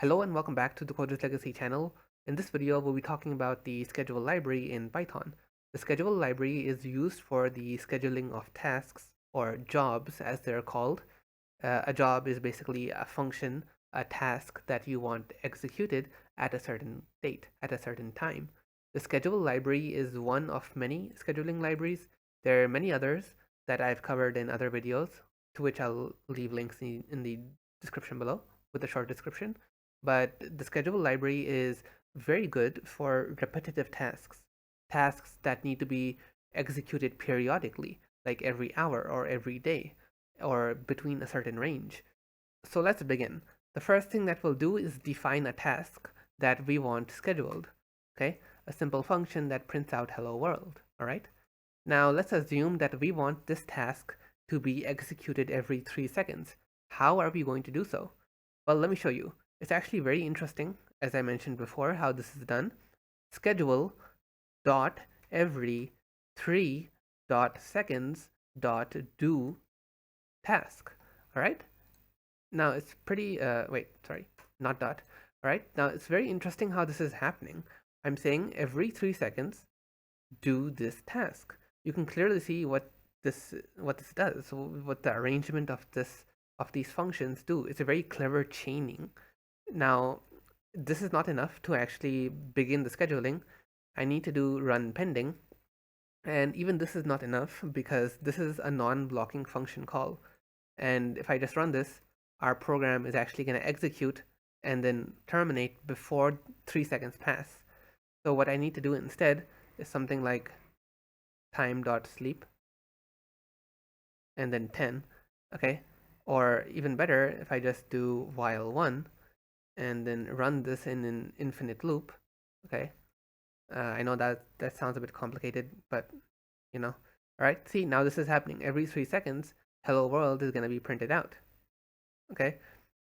Hello and welcome back to the Coder's Legacy channel. In this video, we'll be talking about the schedule library in Python. The schedule library is used for the scheduling of tasks or jobs as they're called. A job is basically a function, a task that you want executed at a certain date, at a certain time. The schedule library is one of many scheduling libraries. There are many others that I've covered in other videos, to which I'll leave links in the description below with a short description. But the schedule library is very good for repetitive tasks, tasks that need to be executed periodically, like every hour or every day, or between a certain range. So let's begin. The first thing that we'll do is define a task that we want scheduled. Okay, a simple function that prints out hello world. All right. Now let's assume that we want this task to be executed every 3 seconds. How are we going to do so? Well, let me show you. It's actually very interesting, as I mentioned before, how this is done. Schedule dot every 3 dot seconds dot do task. All right. Now it's pretty. Wait, sorry, not dot. All right. Now it's very interesting how this is happening. I'm saying every 3 seconds do this task. You can clearly see what this does, what the arrangement of these functions do. It's a very clever chaining. Now, this is not enough to actually begin the scheduling. I need to do run pending, and even this is not enough because this is a non-blocking function call. And if I just run this, our program is actually going to execute and then terminate before 3 seconds pass. So what I need to do instead is something like time.sleep and then 10, okay? Or even better, if I just do while 1 and then run this in an infinite loop, okay? I know that sounds a bit complicated, but you know. All right, see, now this is happening. Every 3 seconds, hello world is going to be printed out, okay?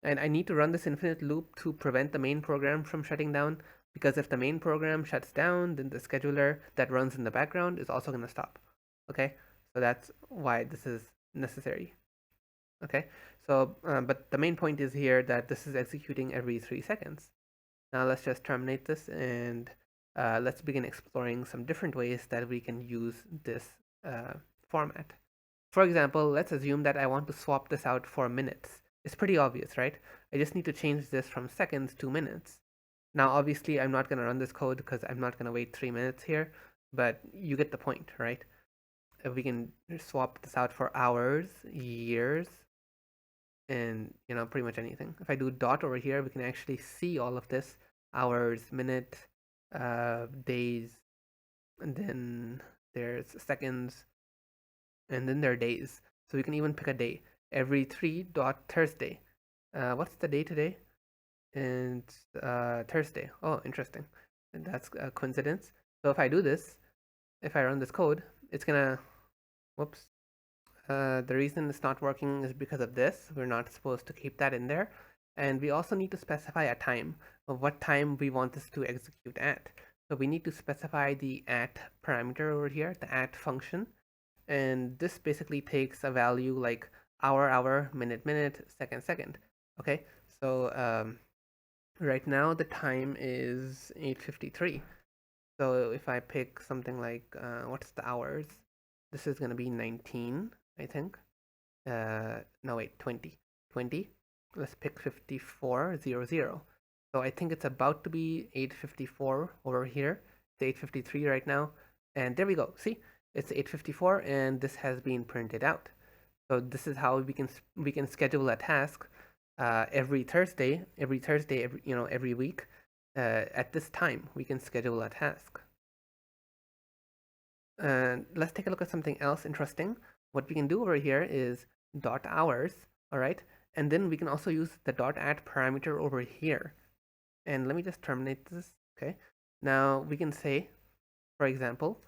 And I need to run this infinite loop to prevent the main program from shutting down, because if the main program shuts down, then the scheduler that runs in the background is also going to stop, okay? So that's why this is necessary, okay? So, but the main point is here that this is executing every 3 seconds. Now let's just terminate this and let's begin exploring some different ways that we can use this format. For example, let's assume that I want to swap this out for minutes. It's pretty obvious, right? I just need to change this from seconds to minutes. Now, obviously, I'm not going to run this code because I'm not going to wait 3 minutes here, but you get the point, right? We can swap this out for hours, years, and pretty much anything. If I do dot over here, we can actually see all of this: hours, minute, days, and then there's seconds, and then there are days. So we can even pick a day. Every 3 dot Thursday. What's the day today? And Thursday. Oh, interesting. And that's a coincidence. So if I do this, if I run this code, it's gonna, whoops. The reason it's not working is because of this. We're not supposed to keep that in there. And we also need to specify a time of what time we want this to execute at. So we need to specify the at parameter over here, the at function. And this basically takes a value like hour, minute, second, second. Okay, so right now the time is 8:53. So if I pick something like, what's the hours? This is going to be 19, I think. No, wait, 20. 20. Let's pick 5400. So I think it's about to be 8:54 over here. It's 8:53 right now. And there we go. See, it's 8:54 and this has been printed out. So this is how we can schedule a task every Thursday, every week. At this time, we can schedule a task. And let's take a look at something else interesting. What we can do over here is dot hours, all right? And then we can also use the dot at parameter over here. And let me just terminate this, okay? Now we can say, for example,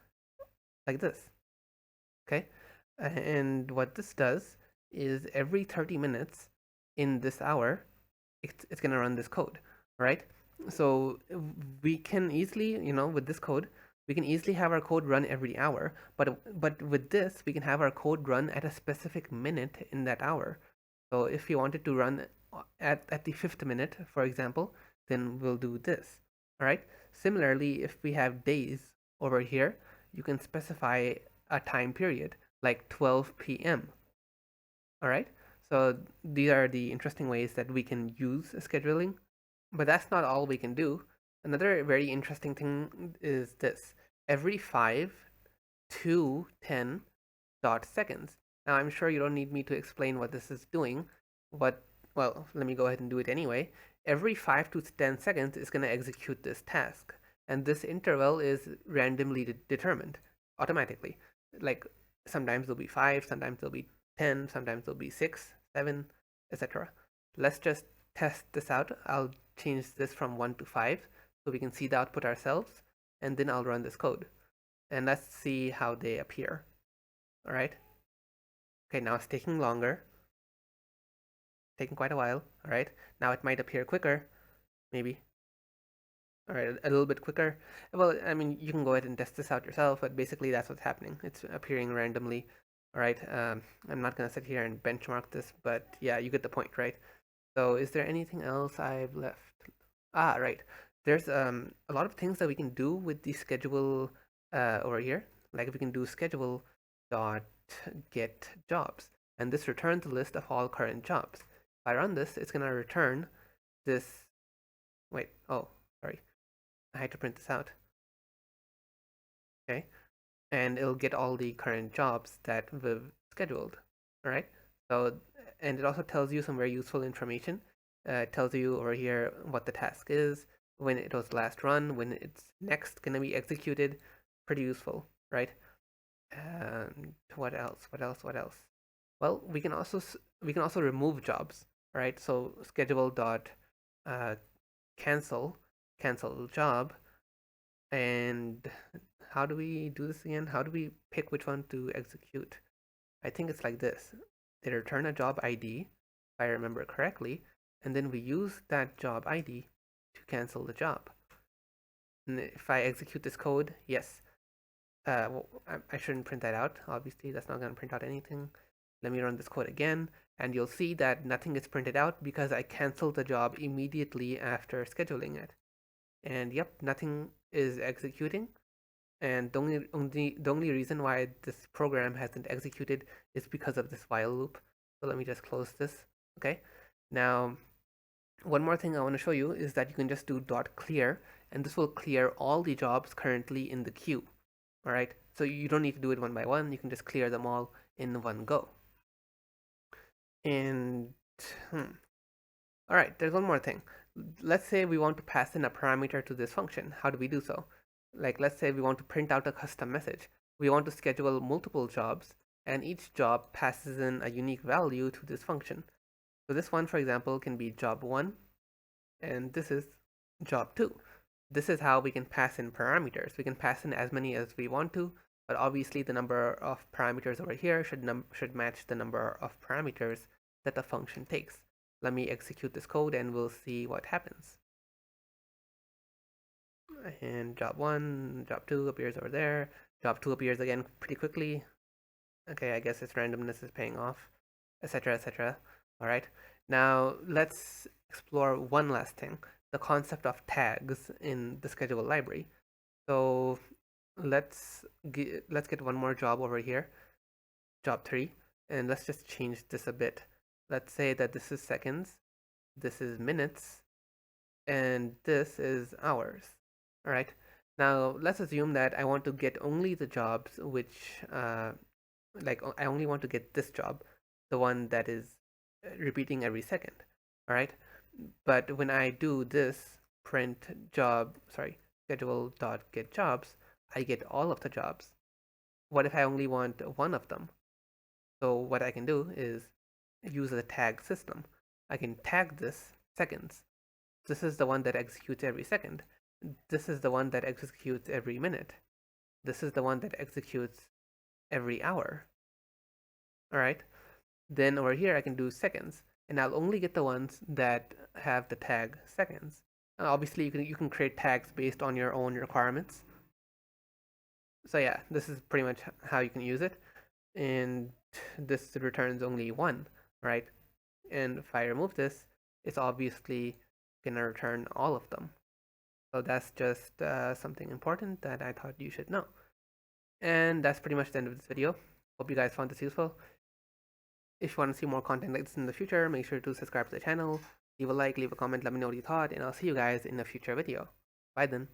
like this, okay? And what this does is every 30 minutes in this hour, it's gonna run this code, right? So we can easily, with this code, we can easily have our code run every hour, but with this, we can have our code run at a specific minute in that hour. So if you wanted to run at the fifth minute, for example, then we'll do this. All right. Similarly, if we have days over here, you can specify a time period like 12 p.m. All right. So these are the interesting ways that we can use scheduling, but that's not all we can do. Another very interesting thing is this: every 5 to 10 dot seconds. Now, I'm sure you don't need me to explain what this is doing, but well, let me go ahead and do it anyway. Every 5 to 10 seconds is going to execute this task, and this interval is randomly determined automatically. Like sometimes there'll be 5, sometimes there'll be 10, sometimes there'll be 6, 7, etc. Let's just test this out. I'll change this from 1 to 5 so we can see the output ourselves, and then I'll run this code. And let's see how they appear. All right. Okay, now it's taking longer, taking quite a while. All right. Now it might appear quicker, maybe. All right, a little bit quicker. Well, I mean, you can go ahead and test this out yourself, but basically that's what's happening. It's appearing randomly. All right. I'm not gonna sit here and benchmark this, but yeah, you get the point, right? So, is there anything else I've left? Ah, right. There's a lot of things that we can do with the schedule over here. Like if we can do schedule dot get jobs, and this returns a list of all current jobs. If I run this, it's gonna return this. Wait, oh, sorry, I had to print this out. Okay, and it'll get all the current jobs that we've scheduled. All right. So, and it also tells you some very useful information. It tells you over here what the task is, when it was last run, when it's next going to be executed. Pretty useful, right? And what else? What else? What else? Well, we can also remove jobs, right? So schedule dot uh, cancel cancel job, and how do we do this again? How do we pick which one to execute? I think it's like this. They return a job ID, if I remember correctly, and then we use that job ID to cancel the job. And if I execute this code, yes. Well, I shouldn't print that out. Obviously, that's not going to print out anything. Let me run this code again, and you'll see that nothing is printed out because I canceled the job immediately after scheduling it. And yep, nothing is executing. And the only reason why this program hasn't executed is because of this while loop. So let me just close this. Okay. Now, one more thing I want to show you is that you can just do dot clear, and this will clear all the jobs currently in the queue. All right. So you don't need to do it one by one. You can just clear them all in one go. And hmm, all right, there's one more thing. Let's say we want to pass in a parameter to this function. How do we do so? Like, let's say we want to print out a custom message. We want to schedule multiple jobs, and each job passes in a unique value to this function. So this one, for example, can be job 1, and this is job 2. This is how we can pass in parameters. We can pass in as many as we want to, but obviously the number of parameters over here should match the number of parameters that the function takes. Let me execute this code and we'll see what happens. And job 1, job 2 appears over there. Job 2 appears again pretty quickly. Okay, I guess its randomness is paying off, etc., etc. All right. Now let's explore one last thing: the concept of tags in the schedule library. So let's get one more job over here, job 3, and let's just change this a bit. Let's say that this is seconds, this is minutes, and this is hours. All right. Now let's assume that I want to get only the jobs which, like, I only want to get this job, the one that is repeating every second. All right. But when I do this print job, sorry, schedule dot get jobs, I get all of the jobs. What if I only want one of them? So what I can do is use the tag system. I can tag this seconds. This is the one that executes every second. This is the one that executes every minute. This is the one that executes every hour. All right. Then over here I can do seconds, and I'll only get the ones that have the tag seconds. Obviously, you can create tags based on your own requirements. So yeah, this is pretty much how you can use it, and this returns only one, right? And if I remove this, it's obviously going to return all of them. So that's just something important that I thought you should know. And that's pretty much the end of this video. Hope you guys found this useful. If you want to see more content like this in the future, make sure to subscribe to the channel, leave a like, leave a comment, let me know what you thought, and I'll see you guys in a future video. Bye then.